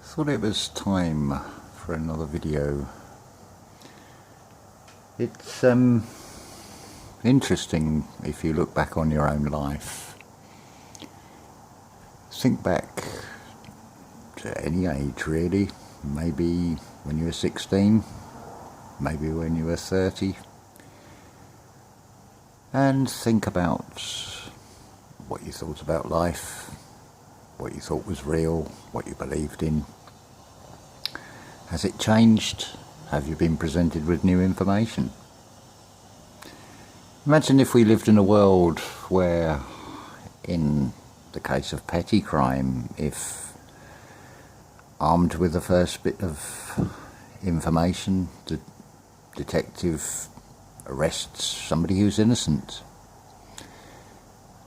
Thought it was time for another video. It's interesting if you look back on your own life. Think back to any age really, maybe when you were 16, maybe when you were 30, and think about what you thought about life, what you thought was real, what you believed in. Has it changed? Have you been presented with new information? Imagine if we lived in a world where, in the case of petty crime, if armed with the first bit of information, the detective arrests somebody who's innocent,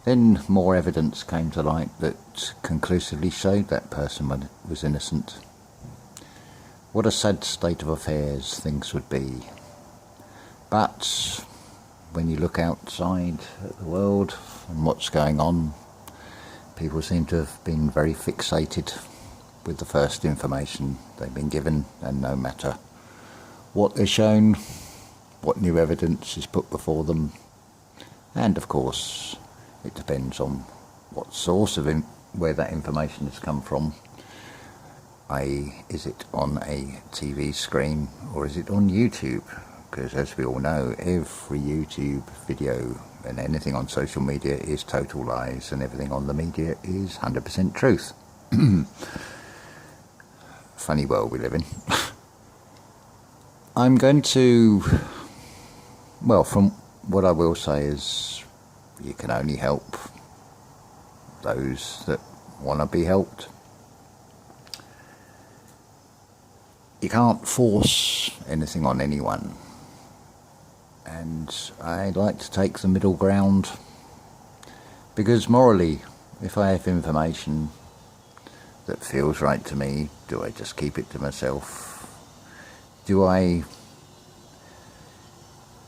then more evidence came to light that conclusively showed that person was innocent. What a sad state of affairs things would be. But when you look outside at the world and what's going on, people seem to have been very fixated with the first information they've been given, and no matter what they're shown, what new evidence is put before them, and of course it depends on what source of where that information has come from. i.e., is it on a TV screen or is it on YouTube? Because as we all know, every YouTube video and anything on social media is total lies, and everything on the media is 100% truth. Funny world we live in. I'm going to, well, from what I will say is, you can only help those that want to be helped. You can't force anything on anyone, and I like to take the middle ground, because morally, if I have information that feels right to me, do I just keep it to myself? Do I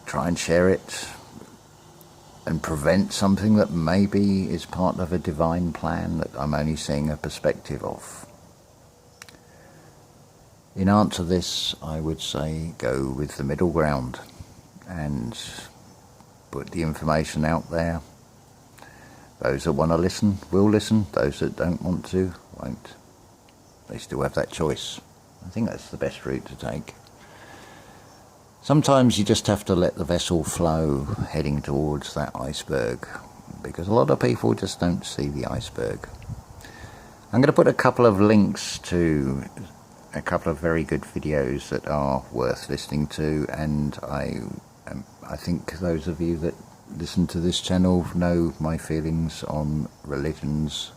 try and share it and prevent something that maybe is part of a divine plan that I'm only seeing a perspective of? In answer to this, I would say go with the middle ground and put the information out there. Those that want to listen will listen, those that don't want to won't. They still have that choice. I think that's the best route to take. Sometimes you just have to let the vessel flow heading towards that iceberg, because a lot of people just don't see the iceberg. I'm going to put a couple of links to a couple of very good videos that are worth listening to, and I think those of you that listen to this channel know my feelings on religions.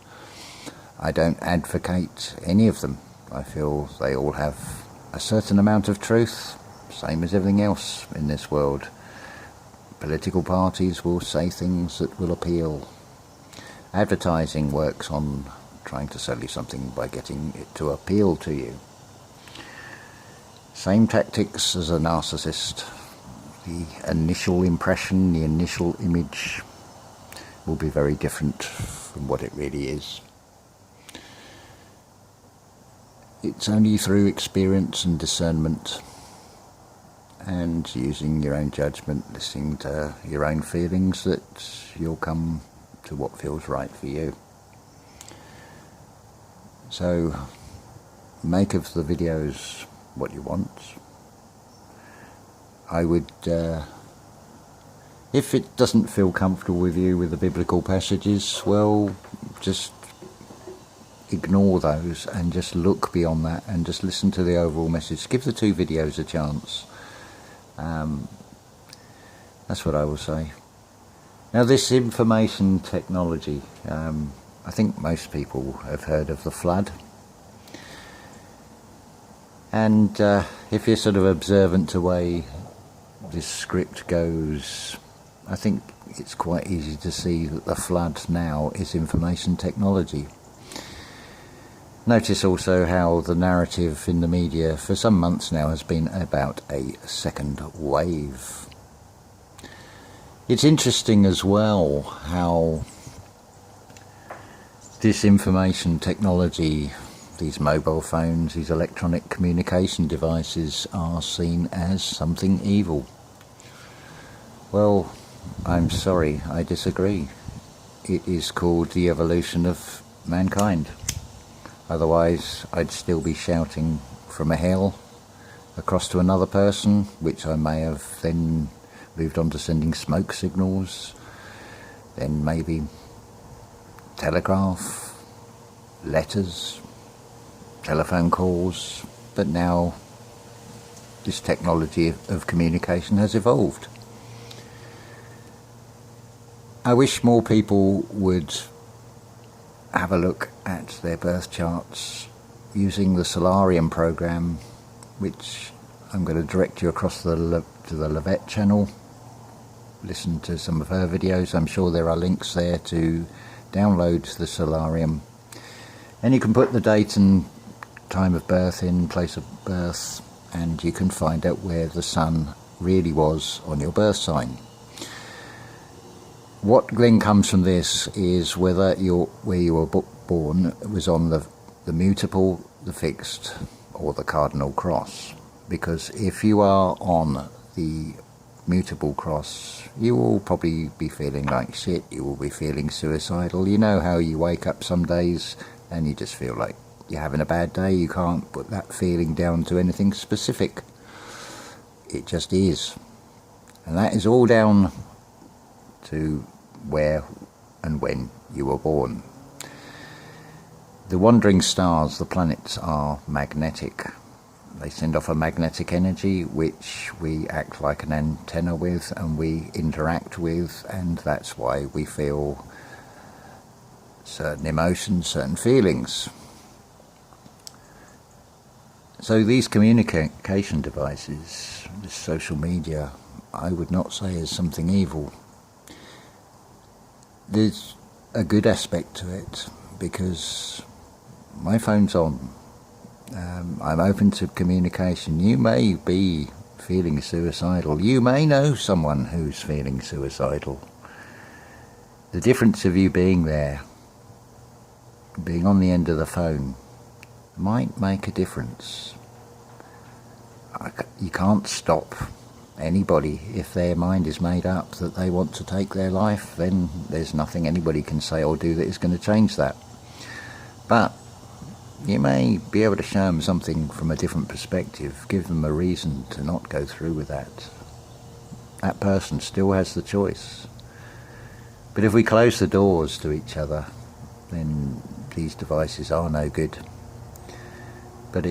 I don't advocate any of them. I feel they all have a certain amount of truth, same as everything else in this world. Political parties will say things that will appeal. Advertising works on trying to sell you something by getting it to appeal to you. Same tactics as a narcissist. The initial impression, the initial image will be very different from what it really is. It's only through experience and discernment and using your own judgment, listening to your own feelings, that you'll come to what feels right for you. So make of the videos what you want. I would, if it doesn't feel comfortable with you with the biblical passages, well, just ignore those and just look beyond that and just listen to the overall message. Give the two videos a chance. That's what I will say. Now, this information technology, I think most people have heard of the flood. And if you're sort of observant to the way this script goes, I think it's quite easy to see that the flood now is information technology. Notice also how the narrative in the media for some months now has been about a second wave. It's interesting as well how this information technology these mobile phones, these electronic communication devices are seen as something evil. Well, I'm sorry, I disagree. It is called the evolution of mankind. Otherwise, I'd still be shouting from a hill across to another person, which I may have then moved on to sending smoke signals, then maybe telegraph, letters, telephone calls, but now this technology of communication has evolved. I wish more people would have a look at their birth charts using the Solarium program, which I'm going to direct you across to the Levette channel. Listen to some of her videos. I'm sure there are links there to download the Solarium, and you can put the date and time of birth in, place of birth, and you can find out where the sun really was on your birth sign. What then comes from this is whether where you were born was on the mutable, the fixed, or the cardinal cross. Because if you are on the mutable cross, you will probably be feeling like shit, you will be feeling suicidal. You know how you wake up some days and you just feel like you're having a bad day. You can't put that feeling down to anything specific. It just is. And that is all down to where and when you were born. The wandering stars, the planets, are magnetic. They send off a magnetic energy which we act like an antenna with and we interact with, and that's why we feel certain emotions, certain feelings. So these communication devices, this social media, I would not say is something evil. There's a good aspect to it, because my phone's on. I'm open to communication. You may be feeling suicidal. You may know someone who's feeling suicidal. The difference of you being there, being on the end of the phone, might make a difference. You can't stop anybody. If their mind is made up that they want to take their life, then there's nothing anybody can say or do that is going to change that. But you may be able to show them something from a different perspective, give them a reason to not go through with that. That person still has the choice. But if we close the doors to each other, then these devices are no good. But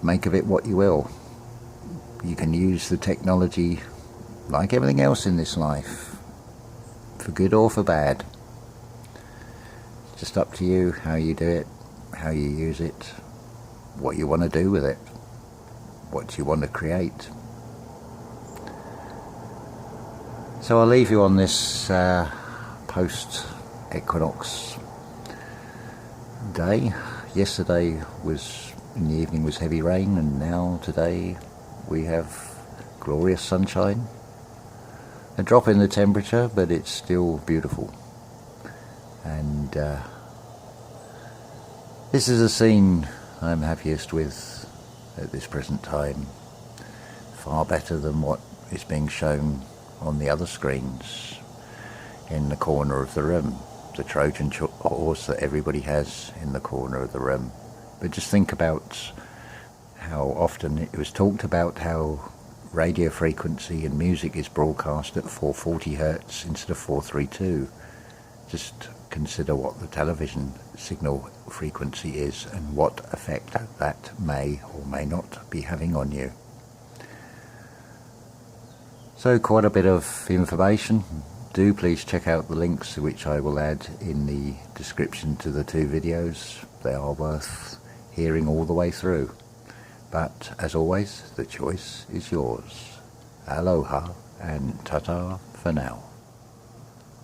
make of it what you will. You can use the technology like everything else in this life, for good or for bad. It's just up to you how you do it, how you use it, what you want to do with it, what you want to create. So I'll leave you on this post-equinox day. Yesterday in the evening was heavy rain, and now today we have glorious sunshine. A drop in the temperature, but it's still beautiful. And this is a scene I'm happiest with at this present time. Far better than what is being shown on the other screens in the corner of the room. The Trojan horse that everybody has in the corner of the room. But just think about how often it was talked about how radio frequency and music is broadcast at 440 Hertz instead of 432. Just consider what the television signal frequency is and what effect that may or may not be having on you. So quite a bit of information. Do please check out the links which I will add in the description to the two videos. They are worth hearing all the way through. But as always, the choice is yours. Aloha and ta-ta for now.